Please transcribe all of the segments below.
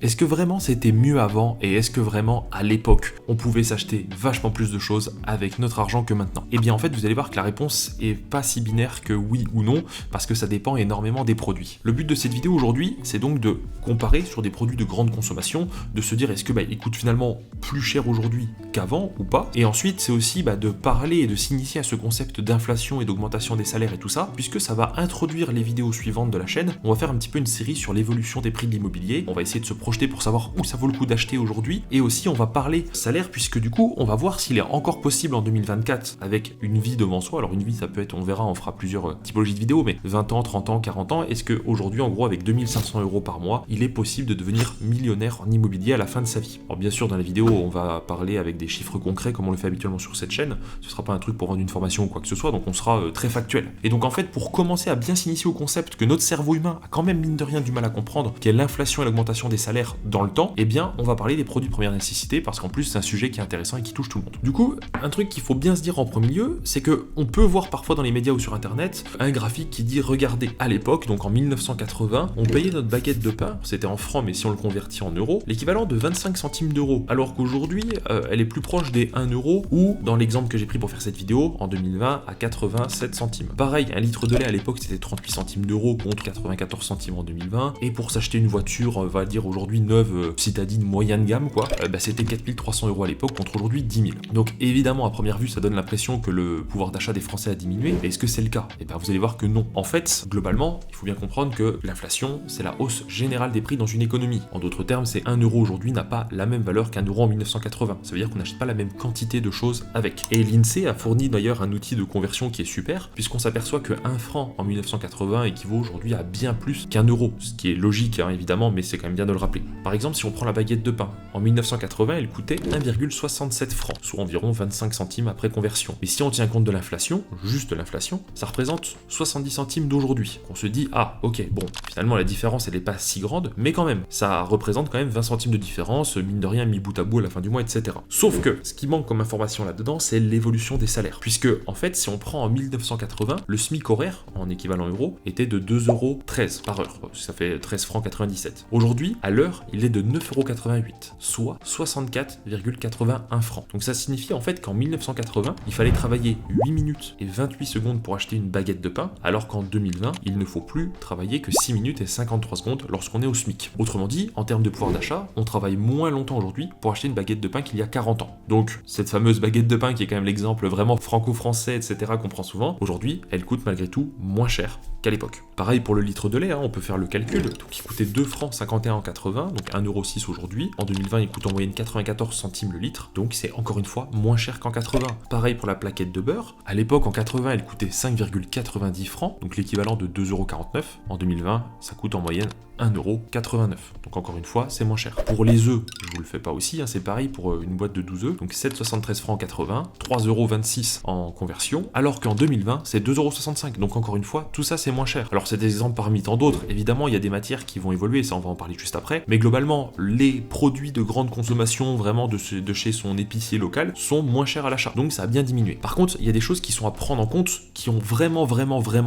Est-ce que vraiment c'était mieux avant et est-ce que vraiment à l'époque on pouvait s'acheter vachement plus de choses avec notre argent que maintenant? Eh bien en fait vous allez voir que la réponse est pas si binaire que oui ou non parce que ça dépend énormément des produits. Le but de cette vidéo aujourd'hui c'est donc de comparer sur des produits de grande consommation, de se dire est-ce que ils coûtent finalement plus cher aujourd'hui qu'avant ou pas, et ensuite c'est aussi de parler et de s'initier à ce concept d'inflation et d'augmentation des salaires et tout ça, puisque ça va introduire les vidéos suivantes de la chaîne. On va faire un petit peu une série sur l'évolution des prix de l'immobilier, on va essayer de se projeter pour savoir où ça vaut le coup d'acheter aujourd'hui, et aussi on va parler salaire, puisque du coup on va voir s'il est encore possible en 2024 avec une vie devant soi. Alors une vie ça peut être, on verra, on fera plusieurs typologies de vidéos, mais 20 ans, 30 ans, 40 ans, est-ce qu'aujourd'hui en gros avec 2500 € par mois, il est possible de devenir millionnaire en immobilier à la fin de sa vie? Alors bien sûr dans la vidéo on va parler avec des chiffres concrets comme on le fait habituellement sur cette chaîne, ce sera pas un truc pour vendre une formation ou quoi que ce soit, donc on sera très factuel. Et donc en fait pour commencer à bien s'initier au concept que notre cerveau humain a quand même mine de rien du mal à comprendre, qu'est l'inflation et l'augmentation des salaires dans le temps, eh bien on va parler des produits de première nécessité parce qu'en plus c'est un sujet qui est intéressant et qui touche tout le monde. Du coup, un truc qu'il faut bien se dire en premier lieu, c'est que on peut voir parfois dans les médias ou sur internet un graphique qui dit regardez, à l'époque, donc en 1980, on payait notre baguette de pain, c'était en francs mais si on le convertit en euros, l'équivalent de 25 centimes d'euros, alors qu'aujourd'hui elle est plus proche des 1 euro ou dans l'exemple que j'ai pris pour faire cette vidéo, en 2020 à 87 centimes. Pareil, un litre de lait à l'époque c'était 38 centimes d'euros contre 94 centimes en 2020, et pour s'acheter une voiture, on va dire aujourd'hui neuve, citadine moyenne gamme quoi, c'était 4300 € à l'époque contre aujourd'hui 10 000. Donc évidemment à première vue ça donne l'impression que le pouvoir d'achat des Français a diminué, mais est-ce que c'est le cas? Et bien vous allez voir que non. En fait, globalement, il faut bien comprendre que l'inflation c'est la hausse générale des prix dans une économie. En d'autres termes, c'est 1 euro aujourd'hui n'a pas la même valeur qu'un euro en 1980. Ça veut dire qu'on n'achète pas la même quantité de choses avec. Et l'INSEE a fourni d'ailleurs un outil de conversion qui est super, puisqu'on s'aperçoit que 1 franc en 1980 équivaut aujourd'hui à bien plus qu'un euro, ce qui est logique évidemment, mais c'est quand même bien de le rappeler. Par exemple, si on prend la baguette de pain, en 1980 elle coûtait 1,67 francs, soit environ 25 centimes après conversion. Et si on tient compte de l'inflation, juste l'inflation, ça représente 70 centimes d'aujourd'hui. On se dit, ah ok, bon, finalement la différence elle n'est pas si grande, mais quand même, ça représente quand même 20 centimes de différence, mine de rien, mis bout à bout à la fin du mois, etc. Sauf que, ce qui manque comme information là-dedans, c'est l'évolution des salaires. Puisque, en fait, si on prend en 1980, le SMIC horaire, en équivalent euro, était de 2,13 € par heure. Ça fait 13 francs 97. Aujourd'hui, à l'heure, il est de 9,88 €, soit 64,81 francs. Donc ça signifie en fait qu'en 1980, il fallait travailler 8 minutes et 28 secondes pour acheter une baguette de pain, alors qu'en 2020, il ne faut plus travailler que 6 minutes et 53 secondes lorsqu'on est au SMIC. Autrement dit, en termes de pouvoir d'achat, on travaille moins longtemps aujourd'hui pour acheter une baguette de pain qu'il y a 40 ans. Donc, cette fameuse baguette de pain qui est quand même l'exemple vraiment franco-français, etc. qu'on prend souvent, aujourd'hui, elle coûte malgré tout moins cher qu'à l'époque. Pareil pour le litre de lait, on peut faire le calcul, donc il coûtait 2 francs 51 en 80, donc 1,06 € aujourd'hui. En 2020, il coûte en moyenne 94 centimes le litre, donc c'est encore une fois moins cher qu'en 80. Pareil pour la plaquette de beurre, à l'époque en 80, elle coûtait 5,90 francs, donc l'équivalent de 2,49 €. En 2020, ça coûte en moyenne 1,89 €. Donc encore une fois, c'est moins cher. Pour les œufs, je vous le fais pas aussi, c'est pareil pour une boîte de 12 œufs, donc 7,73 francs 80, 3,26 € en conversion, alors qu'en 2020, c'est 2,65 €. Donc encore une fois, tout ça c'est moins cher. Alors c'est des exemples parmi tant d'autres, évidemment il y a des matières qui vont évoluer, ça on va en parler juste après, mais globalement, les produits de grande consommation, vraiment de chez son épicier local, sont moins chers à l'achat, donc ça a bien diminué. Par contre, il y a des choses qui sont à prendre en compte, qui ont vraiment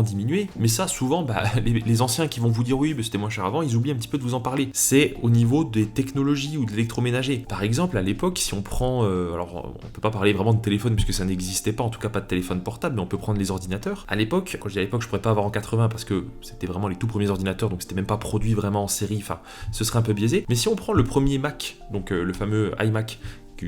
diminué, mais ça souvent, les anciens qui vont vous dire oui, c'était moins cher avant, ils oublient un petit peu de vous en parler. C'est au niveau des technologies ou de l'électroménager. Par exemple, à l'époque, si on prend, alors on peut pas parler vraiment de téléphone puisque ça n'existait pas, en tout cas pas de téléphone portable, mais on peut prendre les ordinateurs. À l'époque, quand je dis à l'époque, je pourrais pas avoir en 80 parce que c'était vraiment les tout premiers ordinateurs, donc c'était même pas produit vraiment en série, enfin, ce serait un peu biaisé. Mais si on prend le premier Mac, donc le fameux iMac,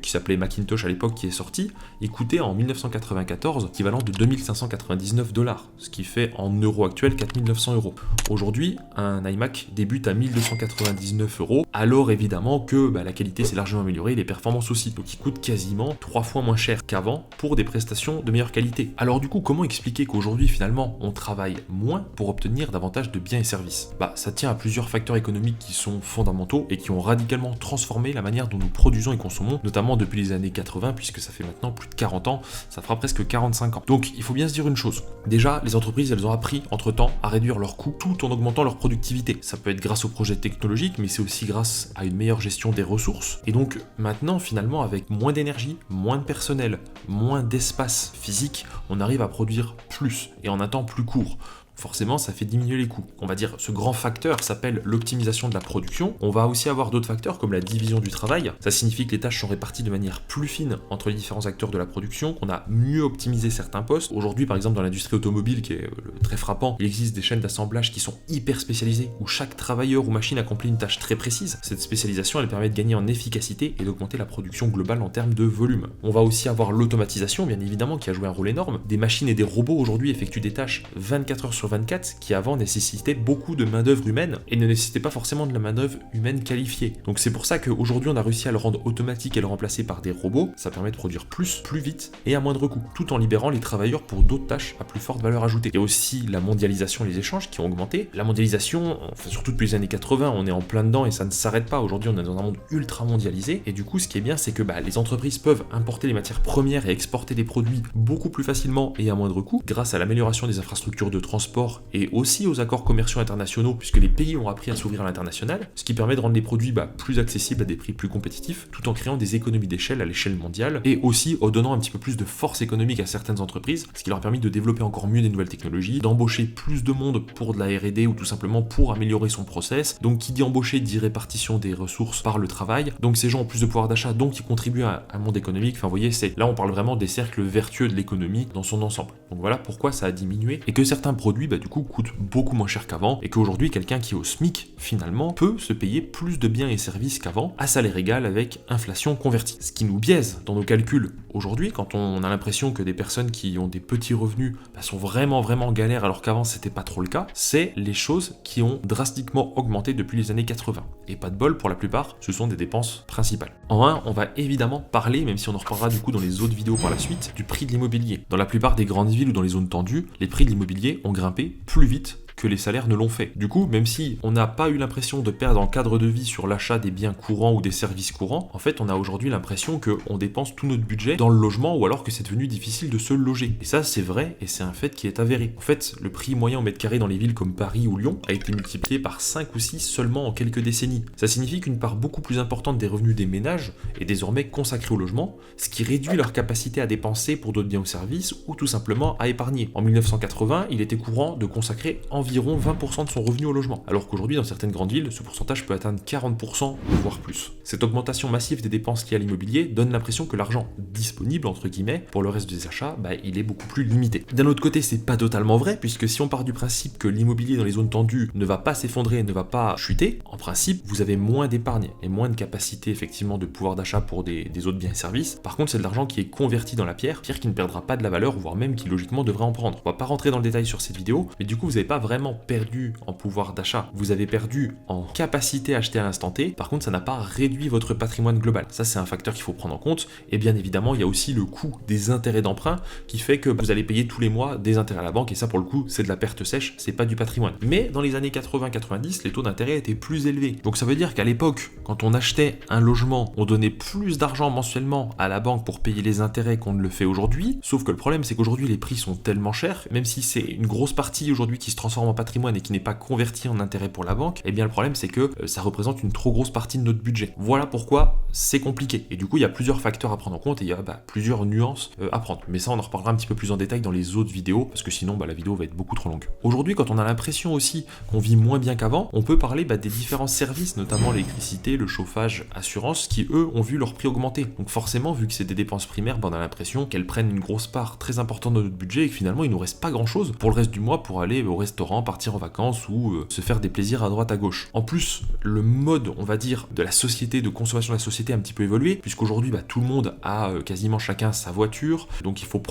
qui s'appelait Macintosh à l'époque, qui est sorti, il coûtait en 1994 l'équivalent de 2599 $, ce qui fait en euros actuels 4900 €. Aujourd'hui, un iMac débute à 1299 €, alors évidemment que la qualité s'est largement améliorée, les performances aussi, donc il coûte quasiment 3 fois moins cher qu'avant pour des prestations de meilleure qualité. Alors du coup, comment expliquer qu'aujourd'hui finalement on travaille moins pour obtenir davantage de biens et services? Ça tient à plusieurs facteurs économiques qui sont fondamentaux et qui ont radicalement transformé la manière dont nous produisons et consommons, notamment depuis les années 80, puisque ça fait maintenant plus de 40 ans, ça fera presque 45 ans. Donc il faut bien se dire une chose, déjà les entreprises elles ont appris entre-temps à réduire leurs coûts tout en augmentant leur productivité. Ça peut être grâce aux projets technologiques, mais c'est aussi grâce à une meilleure gestion des ressources. Et donc maintenant finalement avec moins d'énergie, moins de personnel, moins d'espace physique, on arrive à produire plus et en un temps plus court. forcément ça fait diminuer les coûts. On va dire ce grand facteur s'appelle l'optimisation de la production. On va aussi avoir d'autres facteurs comme la division du travail. Ça signifie que les tâches sont réparties de manière plus fine entre les différents acteurs de la production, qu'on a mieux optimisé certains postes. Aujourd'hui, par exemple, dans l'industrie automobile, qui est très frappant, il existe des chaînes d'assemblage qui sont hyper spécialisées, où chaque travailleur ou machine accomplit une tâche très précise. Cette spécialisation, elle permet de gagner en efficacité et d'augmenter la production globale en termes de volume. On va aussi avoir l'automatisation, bien évidemment, qui a joué un rôle énorme. Des machines et des robots aujourd'hui effectuent des tâches 24 heures sur 24, qui avant nécessitaient beaucoup de main-d'œuvre humaine et ne nécessitaient pas forcément de la main-d'œuvre humaine qualifiée. Donc c'est pour ça qu'aujourd'hui on a réussi à le rendre automatique et le remplacer par des robots. Ça permet de produire plus vite et à moindre coût, tout en libérant les travailleurs pour d'autres tâches à plus forte valeur ajoutée. Il y a aussi la mondialisation et les échanges qui ont augmenté. La mondialisation, enfin, surtout depuis les années 80, on est en plein dedans et ça ne s'arrête pas. Aujourd'hui on est dans un monde ultra mondialisé et du coup ce qui est bien c'est que les entreprises peuvent importer les matières premières et exporter des produits beaucoup plus facilement et à moindre coût grâce à l'amélioration des infrastructures de transport et aussi aux accords commerciaux internationaux puisque les pays ont appris à s'ouvrir à l'international, ce qui permet de rendre les produits plus accessibles à des prix plus compétitifs tout en créant des économies d'échelle à l'échelle mondiale et aussi en donnant un petit peu plus de force économique à certaines entreprises, ce qui leur a permis de développer encore mieux des nouvelles technologies, d'embaucher plus de monde pour de la R&D ou tout simplement pour améliorer son process. Donc qui dit embaucher dit répartition des ressources par le travail. Donc ces gens ont plus de pouvoir d'achat, donc ils contribuent à un monde économique. Enfin vous voyez, là on parle vraiment des cercles vertueux de l'économie dans son ensemble. Donc voilà pourquoi ça a diminué et que certains produits du coup coûtent beaucoup moins cher qu'avant et qu'aujourd'hui quelqu'un qui est au SMIC finalement peut se payer plus de biens et services qu'avant à salaire égal avec inflation convertie. Ce qui nous biaise dans nos calculs aujourd'hui quand on a l'impression que des personnes qui ont des petits revenus sont vraiment en galère alors qu'avant c'était pas trop le cas, c'est les choses qui ont drastiquement augmenté depuis les années 80. Et pas de bol, pour la plupart, ce sont des dépenses principales. En un, on va évidemment parler, même si on en reparlera du coup dans les autres vidéos par la suite, du prix de l'immobilier. Dans la plupart des grandes villes ou dans les zones tendues, les prix de l'immobilier ont grimpé plus vite que les salaires ne l'ont fait. Du coup, même si on n'a pas eu l'impression de perdre en cadre de vie sur l'achat des biens courants ou des services courants, en fait, on a aujourd'hui l'impression qu'on dépense tout notre budget dans le logement ou alors que c'est devenu difficile de se loger. Et ça, c'est vrai et c'est un fait qui est avéré. En fait, le prix moyen au mètre carré dans les villes comme Paris ou Lyon a été multiplié par 5 ou 6 seulement en quelques décennies. Ça signifie qu'une part beaucoup plus importante des revenus des ménages est désormais consacrée au logement, ce qui réduit leur capacité à dépenser pour d'autres biens ou services ou tout simplement à épargner. En 1980, il était courant de consacrer environ 20% de son revenu au logement, alors qu'aujourd'hui dans certaines grandes villes, ce pourcentage peut atteindre 40%, voire plus. Cette augmentation massive des dépenses liées à l'immobilier donne l'impression que l'argent disponible, entre guillemets, pour le reste des achats, il est beaucoup plus limité. D'un autre côté, c'est pas totalement vrai, puisque si on part du principe que l'immobilier dans les zones tendues ne va pas s'effondrer, ne va pas chuter, en principe, vous avez moins d'épargne et moins de capacité effectivement de pouvoir d'achat pour des autres biens et services. Par contre, c'est de l'argent qui est converti dans la pierre qui ne perdra pas de la valeur, voire même qui logiquement devrait en prendre. On va pas rentrer dans le détail sur cette vidéo, mais du coup, vous n'avez pas vraiment perdu en pouvoir d'achat, vous avez perdu en capacité à acheter à l'instant T. Par contre, ça n'a pas réduit votre patrimoine global. Ça, c'est un facteur qu'il faut prendre en compte. Et bien évidemment, il y a aussi le coût des intérêts d'emprunt qui fait que vous allez payer tous les mois des intérêts à la banque et ça, pour le coup, c'est de la perte sèche, c'est pas du patrimoine. Mais dans les années 80-90, les taux d'intérêt étaient plus élevés. Donc ça veut dire qu'à l'époque, quand on achetait un logement, on donnait plus d'argent mensuellement à la banque pour payer les intérêts qu'on ne le fait aujourd'hui. Sauf que le problème, c'est qu'aujourd'hui, les prix sont tellement chers, même si c'est une grosse partie aujourd'hui qui se transforme en patrimoine et qui n'est pas converti en intérêt pour la banque, et bien le problème c'est que ça représente une trop grosse partie de notre budget. Voilà pourquoi c'est compliqué. Et du coup, il y a plusieurs facteurs à prendre en compte et il y a plusieurs nuances à prendre. Mais ça, on en reparlera un petit peu plus en détail dans les autres vidéos, parce que sinon la vidéo va être beaucoup trop longue. Aujourd'hui, quand on a l'impression aussi qu'on vit moins bien qu'avant, on peut parler des différents services, notamment l'électricité, le chauffage, assurance, qui eux ont vu leur prix augmenter. Donc forcément, vu que c'est des dépenses primaires, on a l'impression qu'elles prennent une grosse part très importante de notre budget et que finalement il nous reste pas grand chose pour le reste du mois pour aller au restaurant, partir en vacances ou se faire des plaisirs à droite à gauche. En plus, le mode, on va dire, de la société, de consommation de la société a un petit peu évolué, puisqu'aujourd'hui tout le monde a quasiment chacun sa voiture, donc il faut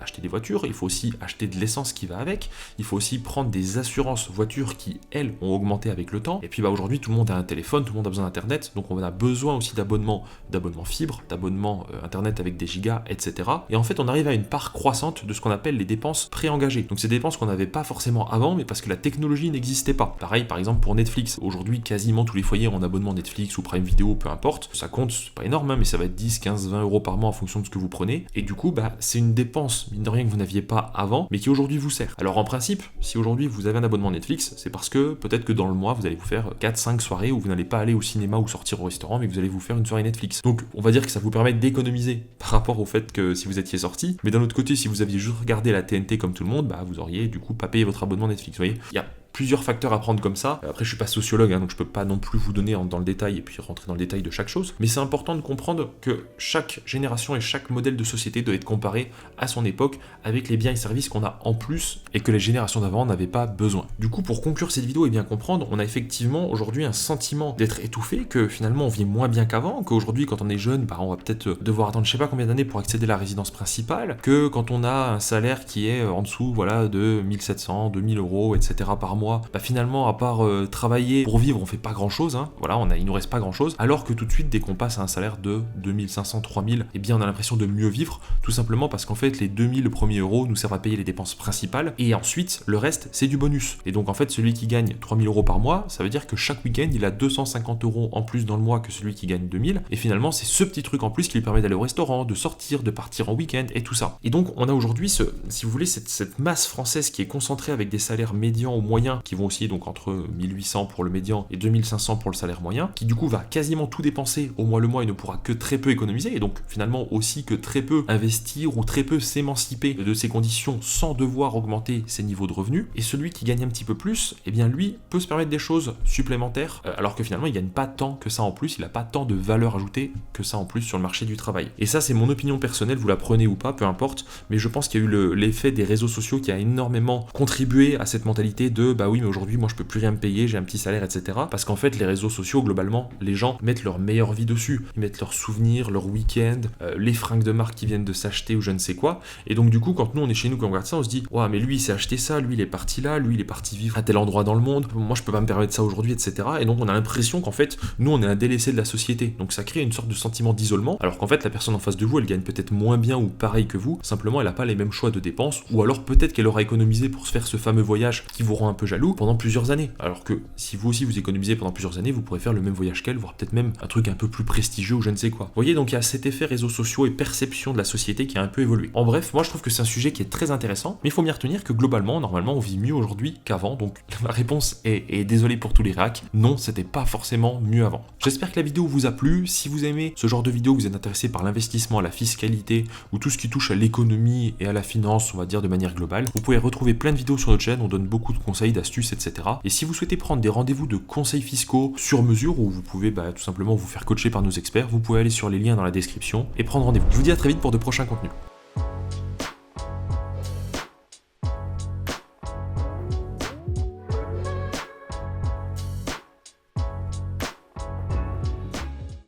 acheter des voitures, il faut aussi acheter de l'essence qui va avec, il faut aussi prendre des assurances voitures qui, elles, ont augmenté avec le temps, et puis aujourd'hui tout le monde a un téléphone, tout le monde a besoin d'internet, donc on a besoin aussi d'abonnements fibre, d'abonnements internet avec des gigas, etc. Et en fait on arrive à une part croissante de ce qu'on appelle les dépenses préengagées. Donc c'est des dépenses qu'on n'avait pas forcément avant, mais parce que la technologie n'existait pas. Pareil par exemple pour Netflix, aujourd'hui quasiment tous les foyers ont un abonnement Netflix ou Prime Video, peu importe, ça compte, c'est pas énorme, mais ça va être 10, 15, 20 euros par mois en fonction de ce que vous prenez, et du coup c'est une dépense, mine de rien, que vous n'aviez pas avant, mais qui aujourd'hui vous sert. Alors en principe, si aujourd'hui vous avez un abonnement Netflix, c'est parce que peut-être que dans le mois vous allez vous faire 4-5 soirées où vous n'allez pas aller au cinéma ou sortir au restaurant, mais que vous allez vous faire une soirée Netflix. Donc on va dire que ça vous permet d'économiser par rapport au fait que si vous étiez sorti, mais d'un autre côté, si vous aviez juste regardé la TNT comme tout le monde, vous auriez du coup pas payé votre abonnement Netflix. fixe. Vous voyez, il y a plusieurs facteurs à prendre comme ça. Après, je suis pas sociologue, donc je peux pas non plus vous donner dans le détail et puis rentrer dans le détail de chaque chose. Mais c'est important de comprendre que chaque génération et chaque modèle de société doit être comparé à son époque avec les biens et services qu'on a en plus et que les générations d'avant n'avaient pas besoin. Du coup, pour conclure cette vidéo et bien comprendre, on a effectivement aujourd'hui un sentiment d'être étouffé, que finalement on vit moins bien qu'avant, qu'aujourd'hui quand on est jeune, on va peut-être devoir attendre je sais pas combien d'années pour accéder à la résidence principale, que quand on a un salaire qui est en dessous de 1700, 2000 euros, etc. par mois, finalement à part travailler pour vivre, on fait pas grand chose, il nous reste pas grand chose, alors que tout de suite dès qu'on passe à un salaire de 2500, 3000, on a l'impression de mieux vivre, tout simplement parce qu'en fait les 2000 premiers euros nous servent à payer les dépenses principales, et ensuite le reste c'est du bonus. Et donc en fait celui qui gagne 3000 euros par mois, ça veut dire que chaque week-end il a 250 euros en plus dans le mois que celui qui gagne 2000, et finalement c'est ce petit truc en plus qui lui permet d'aller au restaurant, de sortir, de partir en week-end et tout ça. Et donc on a aujourd'hui si vous voulez cette masse française qui est concentrée avec des salaires médians ou moyens qui vont aussi donc entre 1800 pour le médian et 2500 pour le salaire moyen, qui du coup va quasiment tout dépenser au mois le mois et ne pourra que très peu économiser, et donc finalement aussi que très peu investir ou très peu s'émanciper de ses conditions sans devoir augmenter ses niveaux de revenus. Et celui qui gagne un petit peu plus, lui peut se permettre des choses supplémentaires, alors que finalement il gagne pas tant que ça en plus, il a pas tant de valeur ajoutée que ça en plus sur le marché du travail. Et ça c'est mon opinion personnelle, vous la prenez ou pas, peu importe, mais je pense qu'il y a eu l'effet des réseaux sociaux qui a énormément contribué à cette mentalité de oui mais aujourd'hui moi je peux plus rien me payer, j'ai un petit salaire, etc. Parce qu'en fait les réseaux sociaux globalement, les gens mettent leur meilleure vie dessus, ils mettent leurs souvenirs, leurs week-ends, les fringues de marque qu'ils viennent de s'acheter ou je ne sais quoi. Et donc du coup quand nous on est chez nous, quand on regarde ça, on se dit mais lui il s'est acheté ça, lui il est parti là, lui il est parti vivre à tel endroit dans le monde, moi je peux pas me permettre ça aujourd'hui, etc. Et donc on a l'impression qu'en fait nous on est un délaissé de la société, donc ça crée une sorte de sentiment d'isolement, alors qu'en fait la personne en face de vous elle gagne peut-être moins bien ou pareil que vous, simplement elle a pas les mêmes choix de dépenses, ou alors peut-être qu'elle aura économisé pour se faire ce fameux voyage qui vous rend un peu jaloux pendant plusieurs années, alors que si vous aussi vous économisez pendant plusieurs années, vous pourrez faire le même voyage qu'elle, voire peut-être même un truc un peu plus prestigieux ou je ne sais quoi. Vous voyez, donc il y a cet effet réseaux sociaux et perception de la société qui a un peu évolué. En bref, moi je trouve que c'est un sujet qui est très intéressant, mais il faut bien retenir que globalement, normalement on vit mieux aujourd'hui qu'avant, donc la réponse est désolé pour tous les réacs, non, c'était pas forcément mieux avant. J'espère que la vidéo vous a plu. Si vous aimez ce genre de vidéo, vous êtes intéressé par l'investissement, la fiscalité ou tout ce qui touche à l'économie et à la finance, on va dire de manière globale, vous pouvez retrouver plein de vidéos sur notre chaîne, on donne beaucoup de conseils, d'astuces, etc. Et si vous souhaitez prendre des rendez-vous de conseils fiscaux sur mesure, où vous pouvez tout simplement vous faire coacher par nos experts, vous pouvez aller sur les liens dans la description et prendre rendez-vous. Je vous dis à très vite pour de prochains contenus.